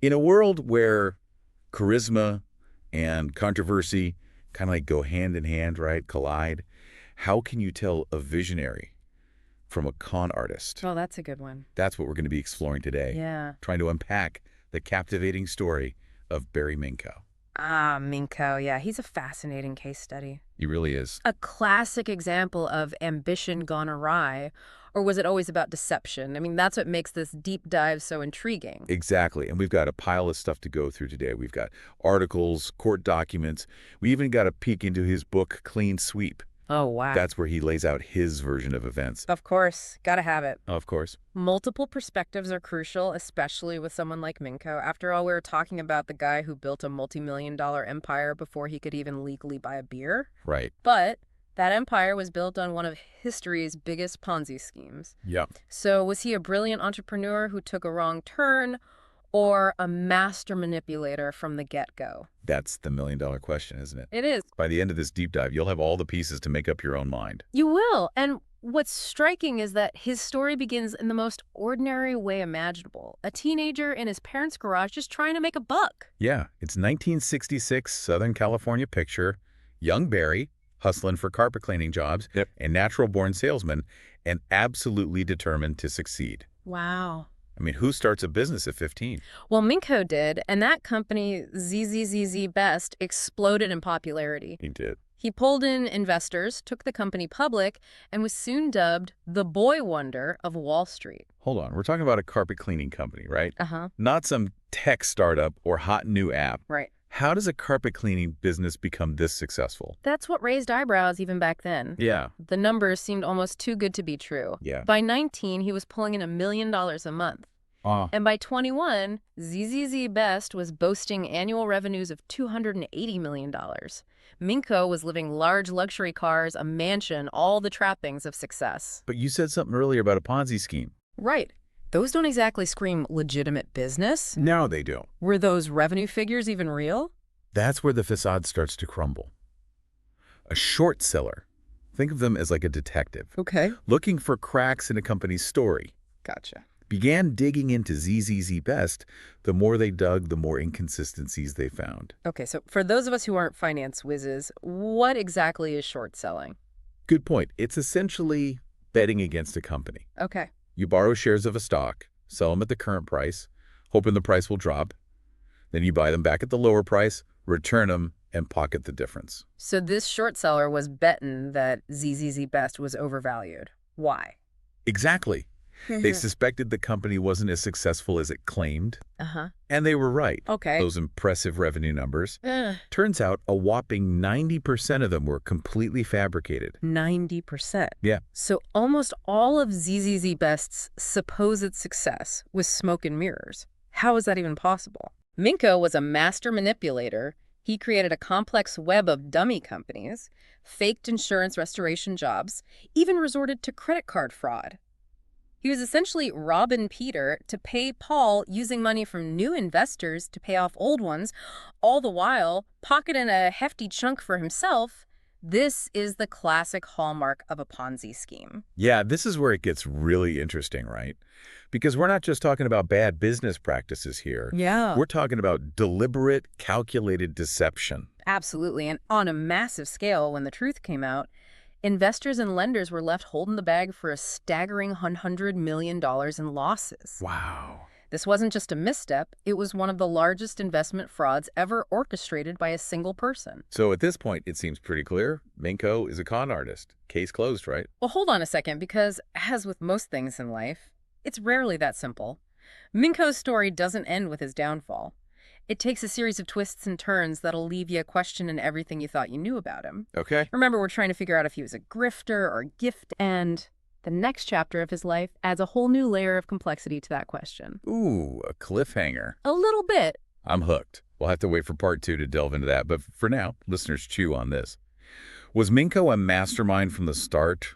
In a world where charisma and controversy kind of like go hand in hand, right, collide, how can you tell a visionary from a con artist? Oh, that's a good one. That's what we're going to be exploring today, Yeah. trying to unpack the captivating story of Barry Minkow. Ah, Minkow. Yeah, he's a fascinating case study. He really is. A classic example of ambition gone awry, or was it always about deception? I mean, that's what makes this deep dive so intriguing. Exactly. And we've got a pile of stuff to go through today. We've got articles, court documents. We even got a peek into his book, Clean Sweep. Oh, wow. That's where he lays out his version of events. Of course. Gotta have it. Of course. Multiple perspectives are crucial, especially with someone like Minkow. After all, we were talking about the guy who built a multi-million-dollar empire before he could even legally buy a beer. Right. But that empire was built on one of history's biggest Ponzi schemes. Yeah. So was he a brilliant entrepreneur who took a wrong turn, or a master manipulator from the get-go? That's the million-dollar question, isn't it? It is. By the end of this deep dive, you'll have all the pieces to make up your own mind. You will. And what's striking is that his story begins in the most ordinary way imaginable. A teenager in his parents' garage just trying to make a buck. Yeah, it's 1966 Southern California picture. Young Barry, hustling for carpet cleaning jobs, a natural-born salesman, and absolutely determined to succeed. Wow. I mean, who starts a business at 15? Well, Minkow did, and that company, ZZZZ Best, exploded in popularity. He did. He pulled in investors, took the company public, and was soon dubbed the boy wonder of Wall Street. Hold on, we're talking about a carpet cleaning company, right? Uh-huh. Not some tech startup or hot new app. Right. How does a carpet cleaning business become this successful? That's what raised eyebrows even back then. Yeah. The numbers seemed almost too good to be true. Yeah. By 19, he was pulling in $1 million a month. And by 21, ZZZ Best was boasting annual revenues of $280 million. Minkow was living large luxury cars, a mansion, all the trappings of success. But you said something earlier about a Ponzi scheme. Right. Those don't exactly scream legitimate business. No, they don't. Were those revenue figures even real? That's where the facade starts to crumble. A short seller, think of them as like a detective, Okay. looking for cracks in a company's story, Gotcha. began digging into ZZZ Best. The more they dug, the more inconsistencies they found. Okay, so for those of us who aren't finance whizzes, what exactly is short selling? Good point. It's essentially betting against a company. Okay. You borrow shares of a stock, sell them at the current price, hoping the price will drop. Then you buy them back at the lower price, return them, and pocket the difference. So this short seller was betting that ZZZ Best was overvalued. Why? Exactly. They suspected the company wasn't as successful as it claimed, Uh-huh. and they were right. Okay. Those impressive revenue numbers. Turns out a whopping 90% of them were completely fabricated. 90%. Yeah. So almost all of ZZZ Best's supposed success was smoke and mirrors. How is that even possible? Minkow was a master manipulator. He created a complex web of dummy companies, faked insurance restoration jobs, even resorted to credit card fraud. He was essentially robbing Peter to pay Paul, using money from new investors to pay off old ones, all the while pocketing a hefty chunk for himself. This is the classic hallmark of a Ponzi scheme. Yeah, this is where it gets really interesting, right? Because we're not just talking about bad business practices here. Yeah. We're talking about deliberate, calculated deception. Absolutely. And on a massive scale, when the truth came out, investors and lenders were left holding the bag for a staggering $100 million in losses. Wow. This wasn't just a misstep, it was one of the largest investment frauds ever orchestrated by a single person. So at this point, it seems pretty clear. Minkow is a con artist. Case closed, right? Well, hold on a second, because as with most things in life, it's rarely that simple. Minkow's story doesn't end with his downfall. It takes a series of twists and turns that'll leave you questioning everything you thought you knew about him. Okay. Remember, we're trying to figure out if he was a grifter or a gift, and the next chapter of his life adds a whole new layer of complexity to that question. Ooh, a cliffhanger. A little bit. I'm hooked. We'll have to wait for part 2 to delve into that, but for now, listeners chew on this. Was Minkow a mastermind from the start,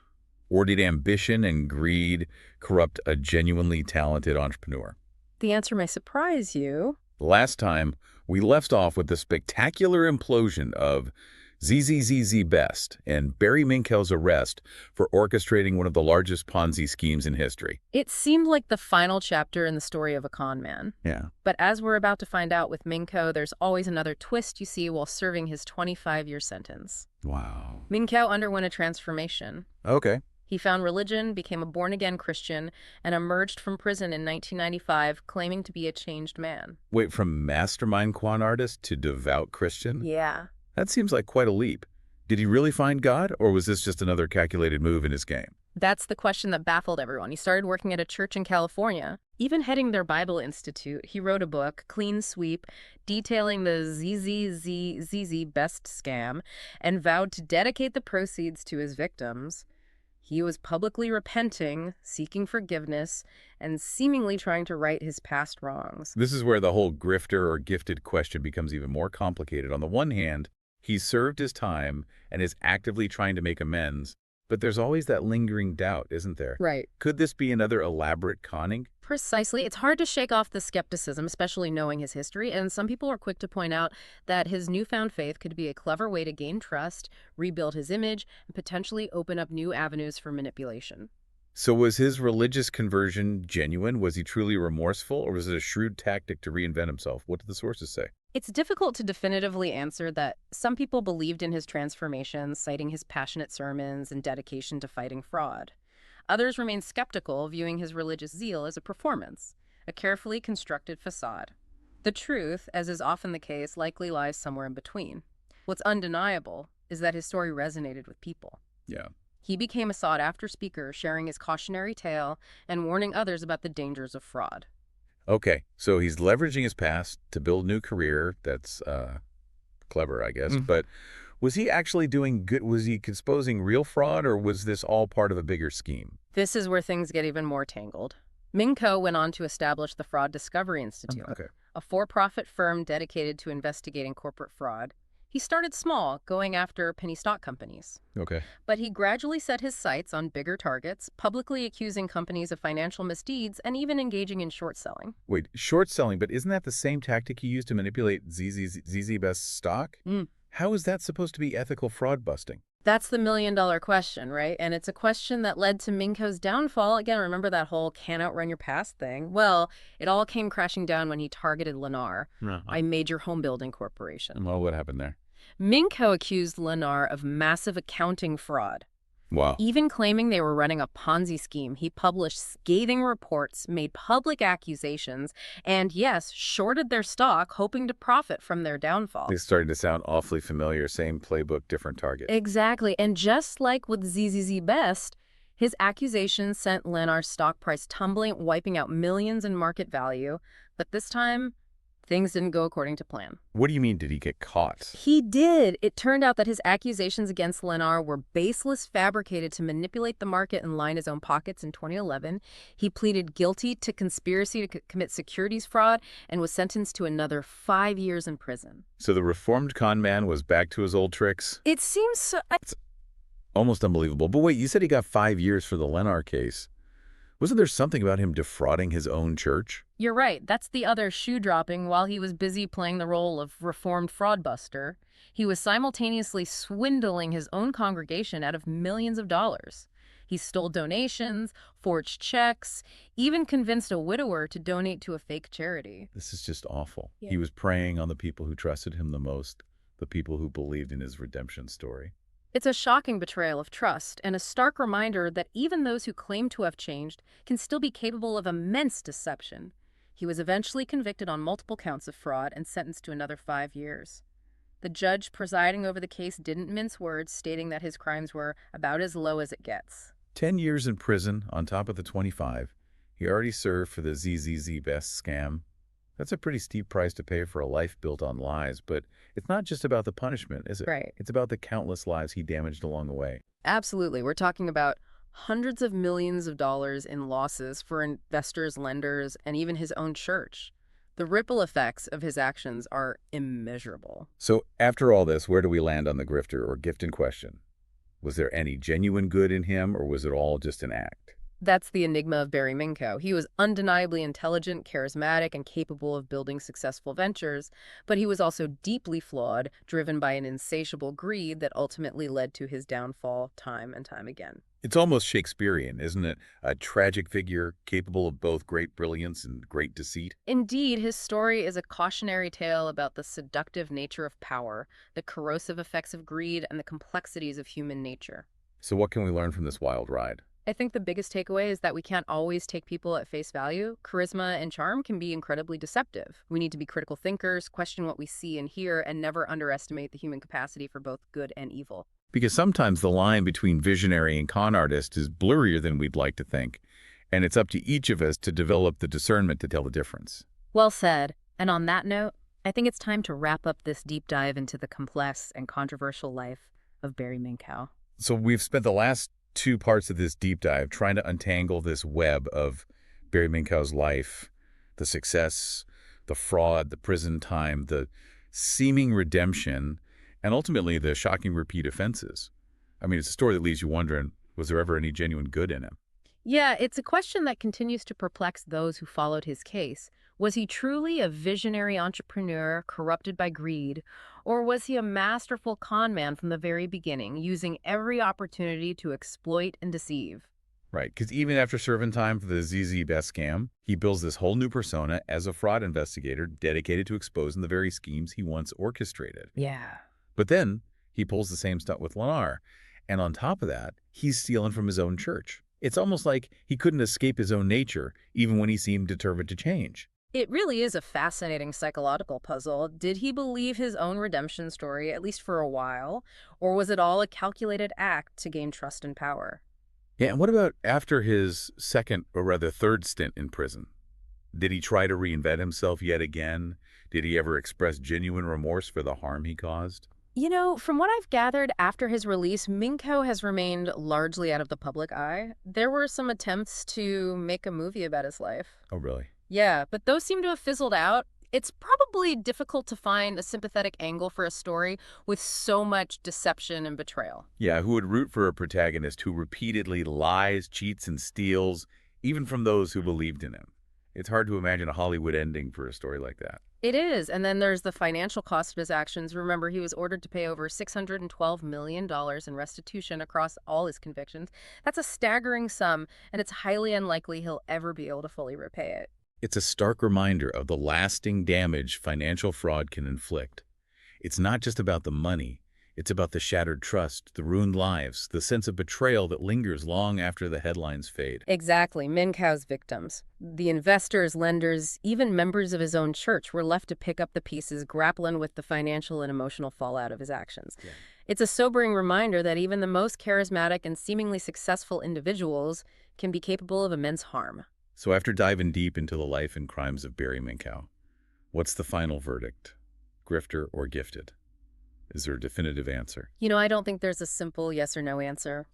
or did ambition and greed corrupt a genuinely talented entrepreneur? The answer may surprise you. Last time, we left off with the spectacular implosion of ZZZZ Best and Barry Minkow's arrest for orchestrating one of the largest Ponzi schemes in history. It seemed like the final chapter in the story of a con man. Yeah. But as we're about to find out with Minkow, there's always another twist you see while serving his 25-year sentence. Wow. Minkow underwent a transformation. Okay. He found religion, became a born-again Christian, and emerged from prison in 1995 claiming to be a changed man. Wait, from mastermind con artist to devout Christian? Yeah. That seems like quite a leap. Did he really find God, or was this just another calculated move in his game? That's the question that baffled everyone. He started working at a church in California, even heading their Bible Institute. He wrote a book, Clean Sweep, detailing the ZZZZ Best scam, and vowed to dedicate the proceeds to his victims. He was publicly repenting, seeking forgiveness, and seemingly trying to right his past wrongs. This is where the whole grifter or gifted question becomes even more complicated. On the one hand, he served his time and is actively trying to make amends, but there's always that lingering doubt, isn't there? Right. Could this be another elaborate conning? Precisely. It's hard to shake off the skepticism, especially knowing his history, and some people are quick to point out that his newfound faith could be a clever way to gain trust, rebuild his image, and potentially open up new avenues for manipulation. So was his religious conversion genuine? Was he truly remorseful, or was it a shrewd tactic to reinvent himself? What do the sources say? It's difficult to definitively answer that. Some people believed in his transformation, citing his passionate sermons and dedication to fighting fraud. Others remain skeptical, viewing his religious zeal as a performance, a carefully constructed facade. The truth, as is often the case, likely lies somewhere in between. What's undeniable is that his story resonated with people. Yeah. He became a sought-after speaker, sharing his cautionary tale and warning others about the dangers of fraud. Okay, so he's leveraging his past to build a new career. That's clever, I guess. But was he actually doing good? Was he exposing real fraud, or was this all part of a bigger scheme? This is where things get even more tangled. Minkow went on to establish the Fraud Discovery Institute, Okay. a for-profit firm dedicated to investigating corporate fraud. He started small, going after penny stock companies. Okay. But he gradually set his sights on bigger targets, publicly accusing companies of financial misdeeds and even engaging in short selling. Wait, short selling, but isn't that the same tactic he used to manipulate ZZ Best stock? How is that supposed to be ethical fraud busting? That's the million-dollar question, right? And it's a question that led to Minkow's downfall. Again, remember that whole can't outrun your past thing? Well, it all came crashing down when he targeted Lennar, a major home building corporation. Well, what happened there? Minkow accused Lennar of massive accounting fraud. Wow. Even claiming they were running a Ponzi scheme, he published scathing reports, made public accusations, and yes, shorted their stock, hoping to profit from their downfall. It's starting to sound awfully familiar. Same playbook, different target. Exactly. And just like with ZZZ Best, his accusations sent Lennar's stock price tumbling, wiping out millions in market value. But this time, things didn't go according to plan. What do you mean, did he get caught? He did. It turned out that his accusations against Lennar were baseless, fabricated to manipulate the market and line his own pockets in 2011. He pleaded guilty to conspiracy to commit securities fraud and was sentenced to another 5 years in prison. So the reformed con man was back to his old tricks? It seems so... It's almost unbelievable. But wait, you said he got 5 years for the Lennar case. Wasn't there something about him defrauding his own church? You're right. That's the other shoe dropping. While he was busy playing the role of reformed fraud buster, he was simultaneously swindling his own congregation out of millions of dollars. He stole donations, forged checks, even convinced a widower to donate to a fake charity. This is just awful. Yeah. He was preying on the people who trusted him the most, the people who believed in his redemption story. It's a shocking betrayal of trust and a stark reminder that even those who claim to have changed can still be capable of immense deception. He was eventually convicted on multiple counts of fraud and sentenced to another 5 years. The judge presiding over the case didn't mince words, stating that his crimes were about as low as it gets. 10 years in prison on top of the 25. He already served for the ZZZ Best scam. That's a pretty steep price to pay for a life built on lies, but it's not just about the punishment, is it? Right. It's about the countless lives he damaged along the way. Absolutely. We're talking about hundreds of millions of dollars in losses for investors, lenders, and even his own church. The ripple effects of his actions are immeasurable. So after all this, where do we land on the grifter or gift in question? Was there any genuine good in him, or was it all just an act? That's the enigma of Barry Minkow. He was undeniably intelligent, charismatic, and capable of building successful ventures, but he was also deeply flawed, driven by an insatiable greed that ultimately led to his downfall time and time again. It's almost Shakespearean, isn't it? A tragic figure capable of both great brilliance and great deceit. Indeed, his story is a cautionary tale about the seductive nature of power, the corrosive effects of greed, and the complexities of human nature. So what can we learn from this wild ride? I think the biggest takeaway is that we can't always take people at face value. Charisma and charm can be incredibly deceptive. We need to be critical thinkers, question what we see and hear, and never underestimate the human capacity for both good and evil. Because sometimes the line between visionary and con artist is blurrier than we'd like to think, and it's up to each of us to develop the discernment to tell the difference. Well said. And on that note, I think it's time to wrap up this deep dive into the complex and controversial life of Barry Minkow. So we've spent the last two parts of this deep dive trying to untangle this web of Barry Minkow's life, the success, the fraud, the prison time, the seeming redemption, and ultimately the shocking repeat offenses. I mean, it's a story that leaves you wondering, was there ever any genuine good in him? Yeah, it's a question that continues to perplex those who followed his case. Was he truly a visionary entrepreneur corrupted by greed, or was he a masterful con man from the very beginning, using every opportunity to exploit and deceive? Right, because even after serving time for the ZZZZ scam, he builds this whole new persona as a fraud investigator dedicated to exposing the very schemes he once orchestrated. Yeah. But then he pulls the same stunt with Lennar, and on top of that, he's stealing from his own church. It's almost like he couldn't escape his own nature, even when he seemed determined to change. It really is a fascinating psychological puzzle. Did he believe his own redemption story, at least for a while, or was it all a calculated act to gain trust and power? Yeah, and what about after his second, or rather third stint in prison? Did he try to reinvent himself yet again? Did he ever express genuine remorse for the harm he caused? You know, from what I've gathered after his release, Minkow has remained largely out of the public eye. There were some attempts to make a movie about his life. Oh, really? Yeah, but those seem to have fizzled out. It's probably difficult to find a sympathetic angle for a story with so much deception and betrayal. Yeah, who would root for a protagonist who repeatedly lies, cheats, and steals, even from those who believed in him? It's hard to imagine a Hollywood ending for a story like that. It is, and then there's the financial cost of his actions. Remember, he was ordered to pay over $612 million in restitution across all his convictions. That's a staggering sum, and it's highly unlikely he'll ever be able to fully repay it. It's a stark reminder of the lasting damage financial fraud can inflict. It's not just about the money. It's about the shattered trust, the ruined lives, the sense of betrayal that lingers long after the headlines fade. Exactly. Minkow's victims, the investors, lenders, even members of his own church were left to pick up the pieces, grappling with the financial and emotional fallout of his actions. Yeah. It's a sobering reminder that even the most charismatic and seemingly successful individuals can be capable of immense harm. So after diving deep into the life and crimes of Barry Minkow, what's the final verdict? Grifter or gifted? Is there a definitive answer? You know, I don't think there's a simple yes or no answer.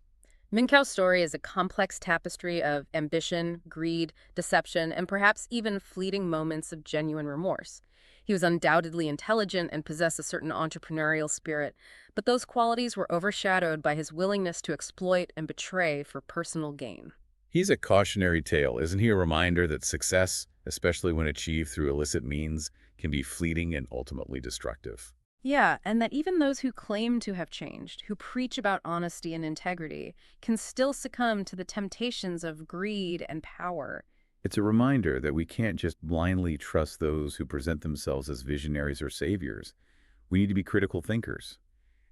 Minkow's story is a complex tapestry of ambition, greed, deception, and perhaps even fleeting moments of genuine remorse. He was undoubtedly intelligent and possessed a certain entrepreneurial spirit, but those qualities were overshadowed by his willingness to exploit and betray for personal gain. He's a cautionary tale. Isn't he a reminder that success, especially when achieved through illicit means, can be fleeting and ultimately destructive? Yeah, and that even those who claim to have changed, who preach about honesty and integrity, can still succumb to the temptations of greed and power. It's a reminder that we can't just blindly trust those who present themselves as visionaries or saviors. We need to be critical thinkers,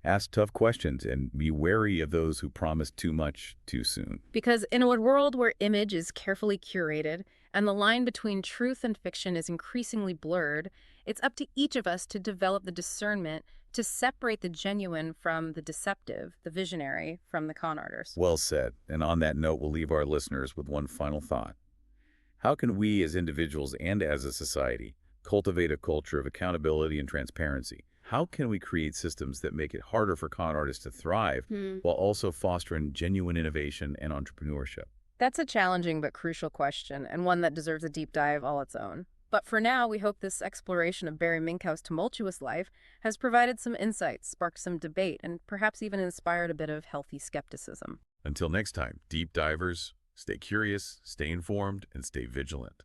ask tough questions, and be wary of those who promise too much too soon. Because in a world where image is carefully curated and the line between truth and fiction is increasingly blurred, it's up to each of us to develop the discernment to separate the genuine from the deceptive, the visionary from the con artist. Well said. And on that note, we'll leave our listeners with one final thought. How can we as individuals and as a society cultivate a culture of accountability and transparency? How can we create systems that make it harder for con artists to thrive while also fostering genuine innovation and entrepreneurship? That's a challenging but crucial question, and one that deserves a deep dive all its own. But for now, we hope this exploration of Barry Minkow's tumultuous life has provided some insights, sparked some debate, and perhaps even inspired a bit of healthy skepticism. Until next time, deep divers, Stay curious, stay informed, and stay vigilant.